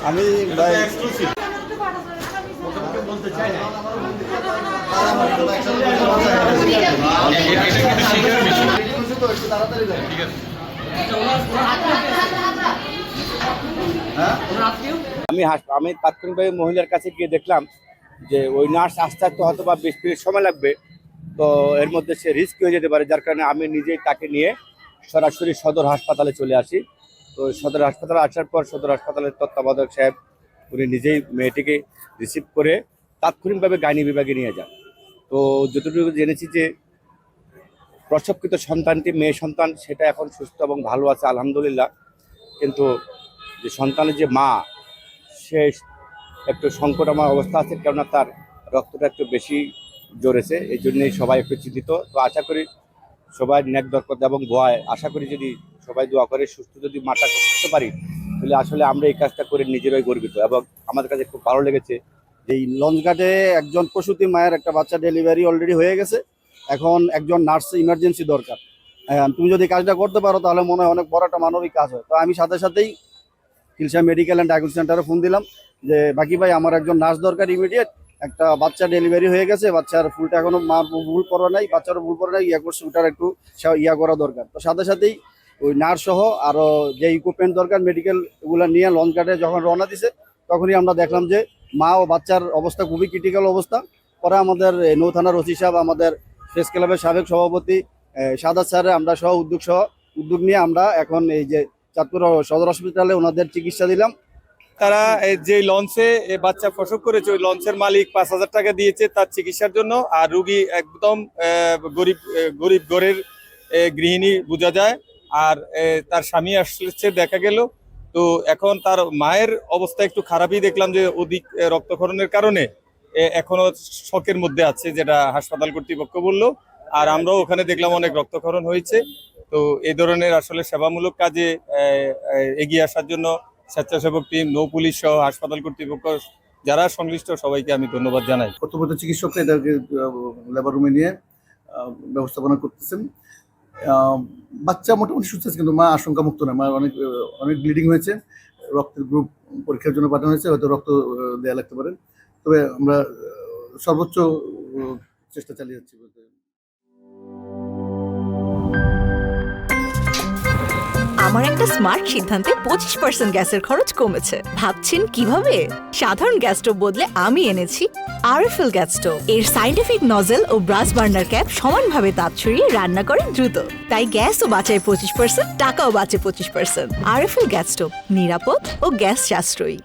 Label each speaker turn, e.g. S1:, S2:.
S1: আমি ভাই
S2: বলতে চাই না।
S1: আমি তাৎক্ষণিকভাবে মহিলার কাছে গিয়ে দেখলাম যে ওই নার্স আস্তে আস্তে হয়তো বা 20 মিনিট সময় লাগবে, তো এর মধ্যে সে রিস্ক হয়ে যেতে পারে, যার কারণে আমি নিজেই তাকে নিয়ে সরাসরি সদর হাসপাতালে চলে আসি। তো সদর হাসপাতালে আসার পর সদর হাসপাতালের তত্ত্বাবধায়ক সাহেব উনি নিজেই মেয়েটিকে রিসিভ করে তাৎক্ষণিকভাবে গাইনি বিভাগে নিয়ে যান। তো যতটুকু জেনেছি যে প্রসবকৃত সন্তানটি মেয়ে সন্তান, সেটা এখন সুস্থ এবং ভালো আছে আলহামদুলিল্লাহ। কিন্তু যে সন্তানের যে মা, সে একটু সংকটাময় অবস্থা আছে, কেননা তার রক্তটা একটু বেশি জড়েছে, এই জন্যই সবাই একটু চিন্তিত। তো আশা করি সবাই ন্যাক দরকার এবং দোয়ায় আশা করি যদি সবাই দোয়া করে সুস্থ যদি মাটা করতে পারি, তাহলে আসলে আমরা এই কাজটা করে নিজেরাই গর্বিত। এবং আমাদের কাছে খুব ভালো লেগেছে।
S3: এই লঞ্চঘাটে একজন প্রসূতি মায়ের একটা বাচ্চা ডেলিভারি অলরেডি হয়ে গেছে, এখন একজন নার্স ইমার্জেন্সি দরকার। তুমি যদি কাজটা করতে পারো তাহলে মনে হয় অনেক বড় একটা মানবিক কাজ হয়। তো আমি সাথে সাথেই হিলসা মেডিকেল অ্যান্ড ডায়াগনোস্টিক সেন্টারে ফোন দিলাম যে বাকি ভাই আমার একজন নার্স দরকার ইমিডিয়েট, একটা বাচ্চা ডেলিভারি হয়ে গেছে, বাচ্চার ফুলটা এখনো মা ভুল করা নাই, বাচ্চারও ভুল করা নাই, ইয়া করছে, ওটার একটু করা দরকার। তো সাথে সাথেই ওই নার্স সহ আরও যে ইকুইপমেন্ট দরকার মেডিকেল, এগুলো নিয়ে লঞ্চ ঘাটে যখন রওনা দিছে তখনই আমরা দেখলাম যে মা ও বাচ্চার অবস্থা খুবই ক্রিটিক্যাল অবস্থা। পরে আমাদের নৌ থানার ওসি সাহেব, আমাদের প্রেস ক্লাবের সাবেক সভাপতি সাদাত স্যারে আমরা উদ্যোগ নিয়ে আমরা এখন এই যে চাঁদপুর সদর হসপিটালে ওনাদের চিকিৎসা দিলাম।
S4: তারা যে লঞ্চে বাচ্চা প্রসব করেছে ওই লঞ্চের মালিক 5,000 টাকা দিয়েছে তার চিকিৎসার জন্য, আর রুগী একদম গরিব ঘরের গৃহিণী বোঝা যায়। আর তার স্বামী আসছে দেখা গেল। তো এখন তার মায়ের অবস্থা একটু খারাপই দেখলাম, যে অধিক রক্তক্ষরণের কারণে এখনো শকের মধ্যে আছে, যেটা হাসপাতাল কর্তৃপক্ষ বললো। আর আমরাও ওখানে দেখলাম অনেক রক্তক্ষরণ হয়েছে। তো এই ধরনের আসলে সেবামূলক কাজে এগিয়ে আসার জন্য স্বেচ্ছাসেবক টিম, নৌ পুলিশ সহ হাসপাতাল কর্তৃপক্ষ যারা সংশ্লিষ্ট সবাইকে আমি ধন্যবাদ জানাই।
S3: কর্তব্যরত চিকিৎসকরা এদেরকে লেবার রুমে নিয়ে ব্যবস্থাপনা করতেছেন। বাচ্চা মোটামুটি সুস্থ আছে, কিন্তু মা আশঙ্কা মুক্ত নয়। মা অনেক ব্লিডিং হয়েছে, রক্তের গ্রুপ পরীক্ষার জন্য পাঠানো হয়েছে, হয়তো রক্ত দেওয়া লাগতে পারে। তবে আমরা সর্বোচ্চ চেষ্টা চালিয়ে যাচ্ছি।
S5: আমার একটা স্মার্ট সিদ্ধান্তে 25% গ্যাসের খরচ কমেছে। ভাবছেন কিভাবে? সাধারণ গ্যাস স্টোভ বদলে আমি এনেছি আরএফএল গ্যাস স্টোভ। এর সাইন্টিফিক নজল ও ব্রাস বার্নার ক্যাপ সমানভাবে তাপ ছড়িয়ে রান্না করে দ্রুত, তাই গ্যাসও বাঁচায় 25%, টাকাও বাঁচে 25%। আরএফএল গ্যাস স্টোভ নিরাপদ ও গ্যাস সাশ্রয়ী।